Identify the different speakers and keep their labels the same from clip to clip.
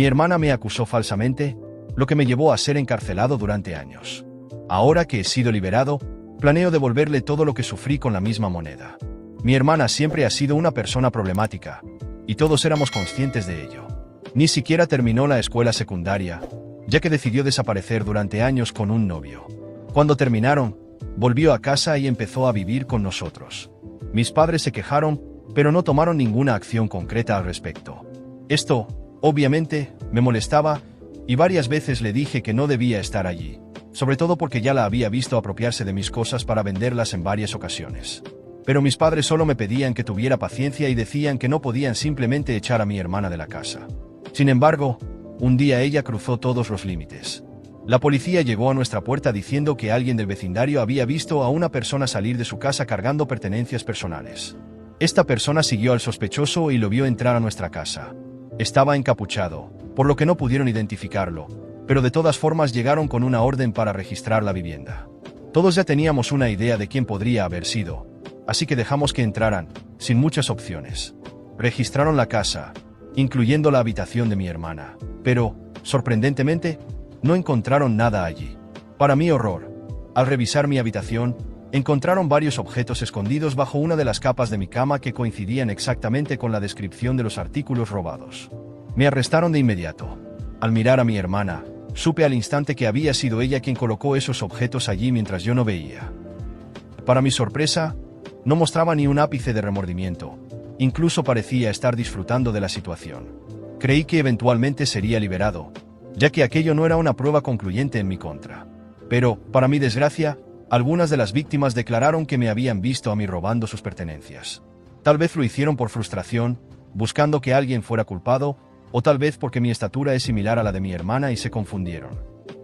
Speaker 1: Mi hermana me acusó falsamente, lo que me llevó a ser encarcelado durante años. Ahora que he sido liberado, planeo devolverle todo lo que sufrí con la misma moneda. Mi hermana siempre ha sido una persona problemática, y todos éramos conscientes de ello. Ni siquiera terminó la escuela secundaria, ya que decidió desaparecer durante años con un novio. Cuando terminaron, volvió a casa y empezó a vivir con nosotros. Mis padres se quejaron, pero no tomaron ninguna acción concreta al respecto. Esto, obviamente, me molestaba, y varias veces le dije que no debía estar allí, sobre todo porque ya la había visto apropiarse de mis cosas para venderlas en varias ocasiones. Pero mis padres solo me pedían que tuviera paciencia y decían que no podían simplemente echar a mi hermana de la casa. Sin embargo, un día ella cruzó todos los límites. La policía llegó a nuestra puerta diciendo que alguien del vecindario había visto a una persona salir de su casa cargando pertenencias personales. Esta persona siguió al sospechoso y lo vio entrar a nuestra casa. Estaba encapuchado, por lo que no pudieron identificarlo, pero de todas formas llegaron con una orden para registrar la vivienda. Todos ya teníamos una idea de quién podría haber sido, así que dejamos que entraran, sin muchas opciones. Registraron la casa, incluyendo la habitación de mi hermana, pero, sorprendentemente, no encontraron nada allí. Para mi horror, al revisar mi habitación, encontraron varios objetos escondidos bajo una de las capas de mi cama que coincidían exactamente con la descripción de los artículos robados. Me arrestaron de inmediato. Al mirar a mi hermana, supe al instante que había sido ella quien colocó esos objetos allí mientras yo no veía. Para mi sorpresa, no mostraba ni un ápice de remordimiento, incluso parecía estar disfrutando de la situación. Creí que eventualmente sería liberado, ya que aquello no era una prueba concluyente en mi contra. Pero, para mi desgracia, algunas de las víctimas declararon que me habían visto a mí robando sus pertenencias. Tal vez lo hicieron por frustración, buscando que alguien fuera culpado, o tal vez porque mi estatura es similar a la de mi hermana y se confundieron.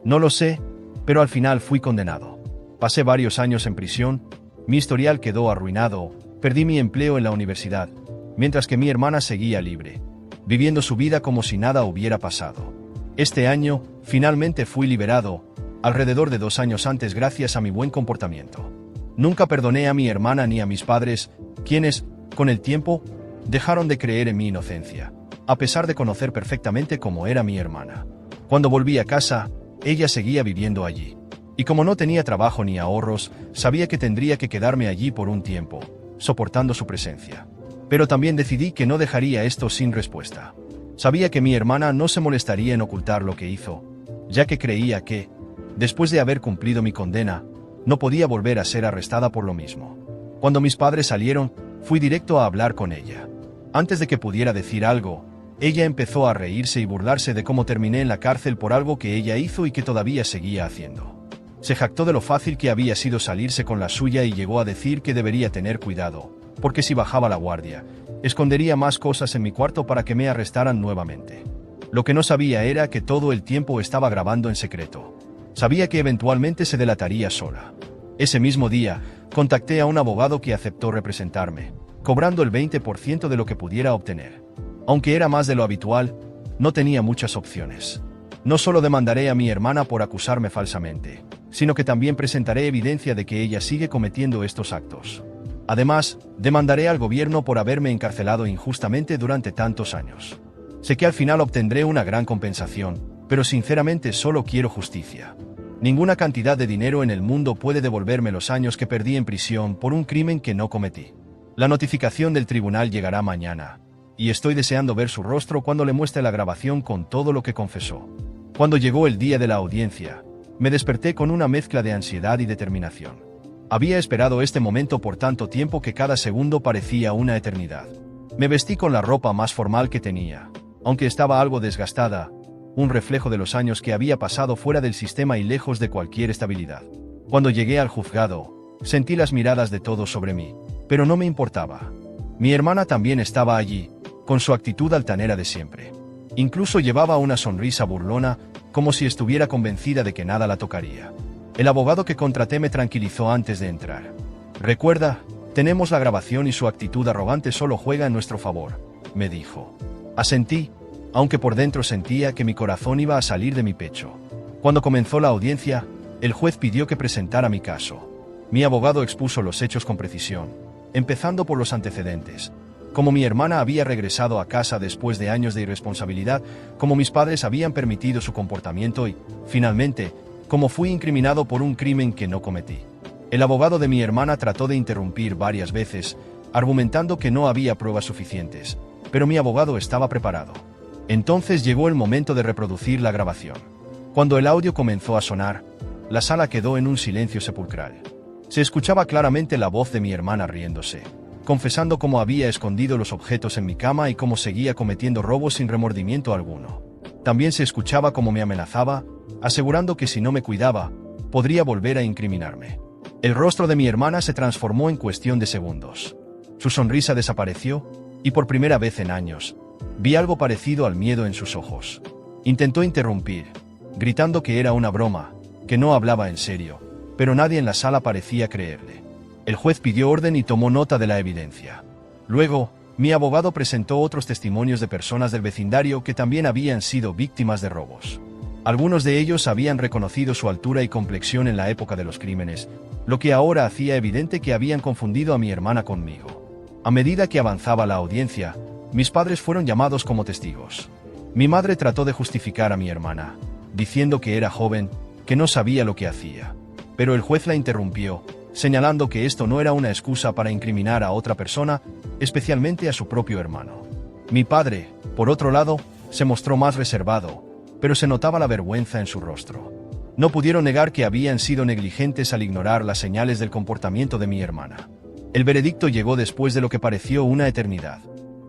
Speaker 1: No lo sé, pero al final fui condenado. Pasé varios años en prisión, mi historial quedó arruinado, perdí mi empleo en la universidad, mientras que mi hermana seguía libre, viviendo su vida como si nada hubiera pasado. Este año, finalmente fui liberado, alrededor de 2 años antes gracias a mi buen comportamiento. Nunca perdoné a mi hermana ni a mis padres, quienes, con el tiempo, dejaron de creer en mi inocencia, a pesar de conocer perfectamente cómo era mi hermana. Cuando volví a casa, ella seguía viviendo allí. Y como no tenía trabajo ni ahorros, sabía que tendría que quedarme allí por un tiempo, soportando su presencia. Pero también decidí que no dejaría esto sin respuesta. Sabía que mi hermana no se molestaría en ocultar lo que hizo, ya que creía que, después de haber cumplido mi condena, no podía volver a ser arrestada por lo mismo. Cuando mis padres salieron, fui directo a hablar con ella. Antes de que pudiera decir algo, ella empezó a reírse y burlarse de cómo terminé en la cárcel por algo que ella hizo y que todavía seguía haciendo. Se jactó de lo fácil que había sido salirse con la suya y llegó a decir que debería tener cuidado, porque si bajaba la guardia, escondería más cosas en mi cuarto para que me arrestaran nuevamente. Lo que no sabía era que todo el tiempo estaba grabando en secreto. Sabía que eventualmente se delataría sola. Ese mismo día, contacté a un abogado que aceptó representarme, cobrando el 20% de lo que pudiera obtener. Aunque era más de lo habitual, no tenía muchas opciones. No solo demandaré a mi hermana por acusarme falsamente, sino que también presentaré evidencia de que ella sigue cometiendo estos actos. Además, demandaré al gobierno por haberme encarcelado injustamente durante tantos años. Sé que al final obtendré una gran compensación, pero sinceramente solo quiero justicia. Ninguna cantidad de dinero en el mundo puede devolverme los años que perdí en prisión por un crimen que no cometí. La notificación del tribunal llegará mañana, y estoy deseando ver su rostro cuando le muestre la grabación con todo lo que confesó. Cuando llegó el día de la audiencia, me desperté con una mezcla de ansiedad y determinación. Había esperado este momento por tanto tiempo que cada segundo parecía una eternidad. Me vestí con la ropa más formal que tenía, aunque estaba algo desgastada, un reflejo de los años que había pasado fuera del sistema y lejos de cualquier estabilidad. Cuando llegué al juzgado, sentí las miradas de todos sobre mí, pero no me importaba. Mi hermana también estaba allí, con su actitud altanera de siempre. Incluso llevaba una sonrisa burlona, como si estuviera convencida de que nada la tocaría. El abogado que contraté me tranquilizó antes de entrar. «Recuerda, tenemos la grabación y su actitud arrogante solo juega en nuestro favor», me dijo. Asentí, aunque por dentro sentía que mi corazón iba a salir de mi pecho. Cuando comenzó la audiencia, el juez pidió que presentara mi caso. Mi abogado expuso los hechos con precisión, empezando por los antecedentes. como mi hermana había regresado a casa después de años de irresponsabilidad, como mis padres habían permitido su comportamiento y, finalmente, como fui incriminado por un crimen que no cometí. El abogado de mi hermana trató de interrumpir varias veces, argumentando que no había pruebas suficientes, pero mi abogado estaba preparado. Entonces llegó el momento de reproducir la grabación. Cuando el audio comenzó a sonar, la sala quedó en un silencio sepulcral. Se escuchaba claramente la voz de mi hermana riéndose, confesando cómo había escondido los objetos en mi cama y cómo seguía cometiendo robos sin remordimiento alguno. También se escuchaba cómo me amenazaba, asegurando que si no me cuidaba, podría volver a incriminarme. El rostro de mi hermana se transformó en cuestión de segundos. Su sonrisa desapareció, y por primera vez en años, vi algo parecido al miedo en sus ojos. Intentó interrumpir, gritando que era una broma, que no hablaba en serio, pero nadie en la sala parecía creerle. El juez pidió orden y tomó nota de la evidencia. Luego, mi abogado presentó otros testimonios de personas del vecindario que también habían sido víctimas de robos. Algunos de ellos habían reconocido su altura y complexión en la época de los crímenes, lo que ahora hacía evidente que habían confundido a mi hermana conmigo. A medida que avanzaba la audiencia, mis padres fueron llamados como testigos. Mi madre trató de justificar a mi hermana, diciendo que era joven, que no sabía lo que hacía. Pero el juez la interrumpió, señalando que esto no era una excusa para incriminar a otra persona, especialmente a su propio hermano. Mi padre, por otro lado, se mostró más reservado, pero se notaba la vergüenza en su rostro. No pudieron negar que habían sido negligentes al ignorar las señales del comportamiento de mi hermana. El veredicto llegó después de lo que pareció una eternidad.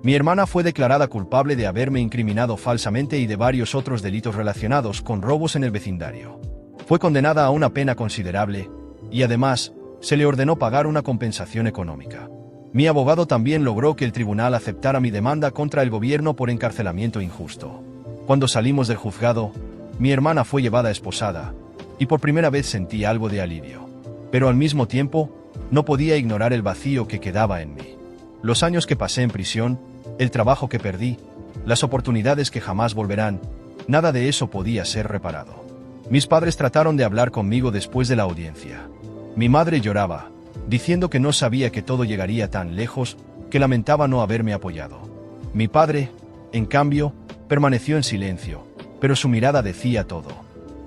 Speaker 1: Mi hermana fue declarada culpable de haberme incriminado falsamente y de varios otros delitos relacionados con robos en el vecindario. Fue condenada a una pena considerable, y además, se le ordenó pagar una compensación económica. Mi abogado también logró que el tribunal aceptara mi demanda contra el gobierno por encarcelamiento injusto. Cuando salimos del juzgado, mi hermana fue llevada esposada, y por primera vez sentí algo de alivio. Pero al mismo tiempo, no podía ignorar el vacío que quedaba en mí. Los años que pasé en prisión, el trabajo que perdí, las oportunidades que jamás volverán, nada de eso podía ser reparado. Mis padres trataron de hablar conmigo después de la audiencia. Mi madre lloraba, diciendo que no sabía que todo llegaría tan lejos, que lamentaba no haberme apoyado. Mi padre, en cambio, permaneció en silencio, pero su mirada decía todo.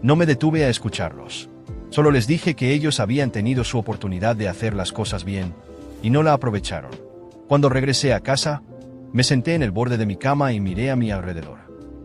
Speaker 1: No me detuve a escucharlos. Solo les dije que ellos habían tenido su oportunidad de hacer las cosas bien, y no la aprovecharon. Cuando regresé a casa, me senté en el borde de mi cama y miré a mi alrededor.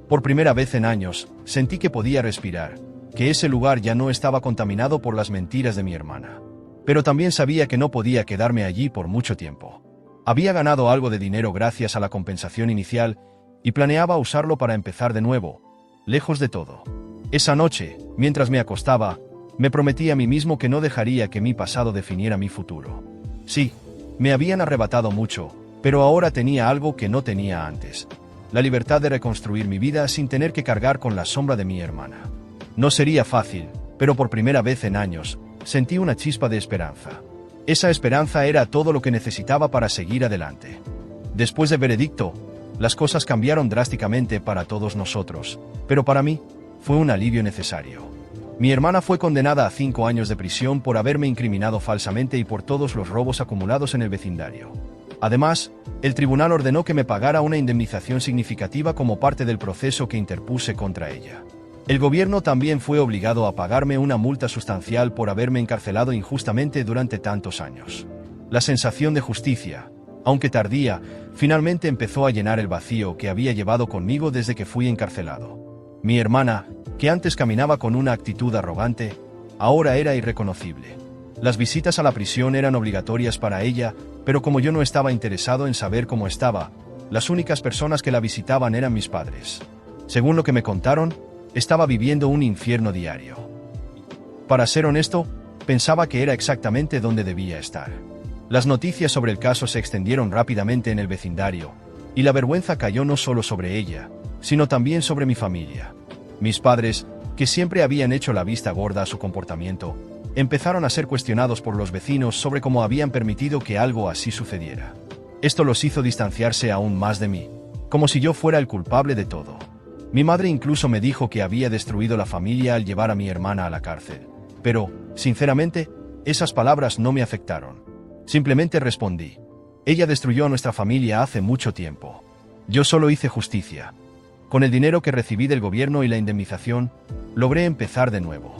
Speaker 1: Por primera vez en años, sentí que podía respirar, que ese lugar ya no estaba contaminado por las mentiras de mi hermana. Pero también sabía que no podía quedarme allí por mucho tiempo. Había ganado algo de dinero gracias a la compensación inicial, y planeaba usarlo para empezar de nuevo, lejos de todo. Esa noche, mientras me acostaba, me prometí a mí mismo que no dejaría que mi pasado definiera mi futuro. Sí, me habían arrebatado mucho, pero ahora tenía algo que no tenía antes: la libertad de reconstruir mi vida sin tener que cargar con la sombra de mi hermana. No sería fácil, pero por primera vez en años, sentí una chispa de esperanza. Esa esperanza era todo lo que necesitaba para seguir adelante. Después del veredicto, las cosas cambiaron drásticamente para todos nosotros, pero para mí, fue un alivio necesario. Mi hermana fue condenada a 5 años de prisión por haberme incriminado falsamente y por todos los robos acumulados en el vecindario. Además, el tribunal ordenó que me pagara una indemnización significativa como parte del proceso que interpuse contra ella. El gobierno también fue obligado a pagarme una multa sustancial por haberme encarcelado injustamente durante tantos años. La sensación de justicia, aunque tardía, finalmente empezó a llenar el vacío que había llevado conmigo desde que fui encarcelado. Mi hermana, que antes caminaba con una actitud arrogante, ahora era irreconocible. Las visitas a la prisión eran obligatorias para ella, pero como yo no estaba interesado en saber cómo estaba, las únicas personas que la visitaban eran mis padres. Según lo que me contaron, estaba viviendo un infierno diario. Para ser honesto, pensaba que era exactamente donde debía estar. Las noticias sobre el caso se extendieron rápidamente en el vecindario, y la vergüenza cayó no solo sobre ella, sino también sobre mi familia. Mis padres, que siempre habían hecho la vista gorda a su comportamiento, empezaron a ser cuestionados por los vecinos sobre cómo habían permitido que algo así sucediera. Esto los hizo distanciarse aún más de mí, como si yo fuera el culpable de todo. Mi madre incluso me dijo que había destruido la familia al llevar a mi hermana a la cárcel. Pero, sinceramente, esas palabras no me afectaron. Simplemente respondí: Ella destruyó a nuestra familia hace mucho tiempo. Yo solo hice justicia. Con el dinero que recibí del gobierno y la indemnización, logré empezar de nuevo.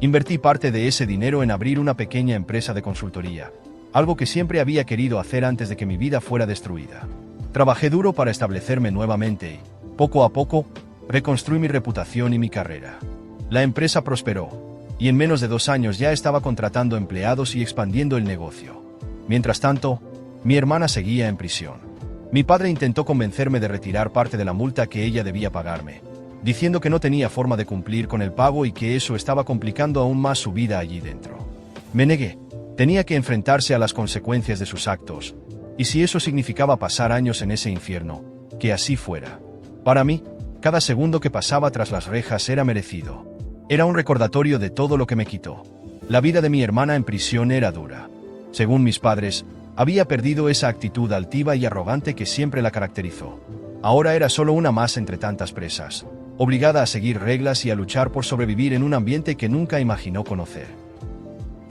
Speaker 1: Invertí parte de ese dinero en abrir una pequeña empresa de consultoría, algo que siempre había querido hacer antes de que mi vida fuera destruida. Trabajé duro para establecerme nuevamente y, poco a poco, reconstruí mi reputación y mi carrera. La empresa prosperó, y en menos de 2 años ya estaba contratando empleados y expandiendo el negocio. Mientras tanto, mi hermana seguía en prisión. Mi padre intentó convencerme de retirar parte de la multa que ella debía pagarme, diciendo que no tenía forma de cumplir con el pago y que eso estaba complicando aún más su vida allí dentro. Me negué. Tenía que enfrentarse a las consecuencias de sus actos, y si eso significaba pasar años en ese infierno, que así fuera. Para mí, cada segundo que pasaba tras las rejas era merecido. Era un recordatorio de todo lo que me quitó. La vida de mi hermana en prisión era dura. Según mis padres, había perdido esa actitud altiva y arrogante que siempre la caracterizó. Ahora era solo una más entre tantas presas, obligada a seguir reglas y a luchar por sobrevivir en un ambiente que nunca imaginó conocer.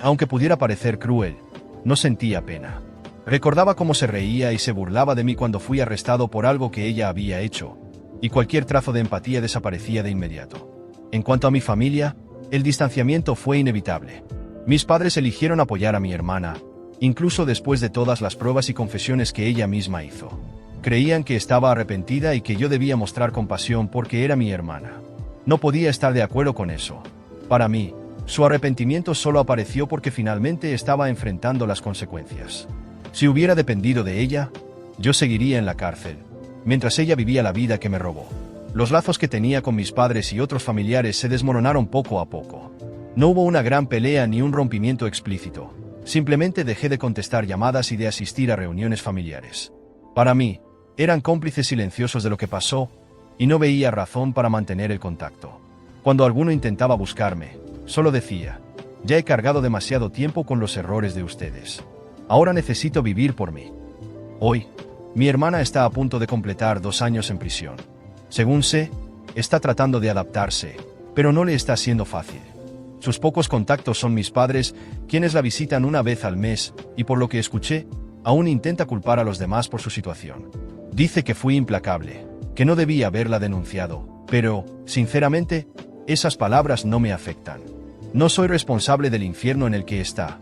Speaker 1: Aunque pudiera parecer cruel, no sentía pena. Recordaba cómo se reía y se burlaba de mí cuando fui arrestado por algo que ella había hecho, y cualquier trazo de empatía desaparecía de inmediato. En cuanto a mi familia, el distanciamiento fue inevitable. Mis padres eligieron apoyar a mi hermana, incluso después de todas las pruebas y confesiones que ella misma hizo. Creían que estaba arrepentida y que yo debía mostrar compasión porque era mi hermana. No podía estar de acuerdo con eso. Para mí, su arrepentimiento solo apareció porque finalmente estaba enfrentando las consecuencias. Si hubiera dependido de ella, yo seguiría en la cárcel, mientras ella vivía la vida que me robó. Los lazos que tenía con mis padres y otros familiares se desmoronaron poco a poco. No hubo una gran pelea ni un rompimiento explícito. Simplemente dejé de contestar llamadas y de asistir a reuniones familiares. Para mí, eran cómplices silenciosos de lo que pasó, y no veía razón para mantener el contacto. Cuando alguno intentaba buscarme, solo decía: ya he cargado demasiado tiempo con los errores de ustedes. Ahora necesito vivir por mí. Hoy, mi hermana está a punto de completar 2 años en prisión. Según sé, está tratando de adaptarse, pero no le está siendo fácil. Sus pocos contactos son mis padres, quienes la visitan una vez al mes, y por lo que escuché, aún intenta culpar a los demás por su situación. Dice que fui implacable, que no debía haberla denunciado, pero, sinceramente, esas palabras no me afectan. No soy responsable del infierno en el que está.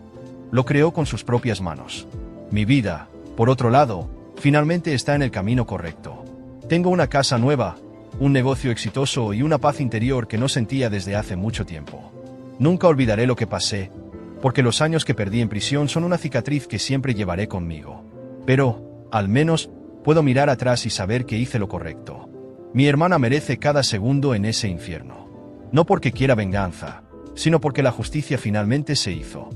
Speaker 1: Lo creó con sus propias manos. Mi vida, por otro lado, finalmente está en el camino correcto. Tengo una casa nueva, un negocio exitoso y una paz interior que no sentía desde hace mucho tiempo. Nunca olvidaré lo que pasé, porque los años que perdí en prisión son una cicatriz que siempre llevaré conmigo. Pero, al menos, puedo mirar atrás y saber que hice lo correcto. Mi hermana merece cada segundo en ese infierno. No porque quiera venganza, sino porque la justicia finalmente se hizo.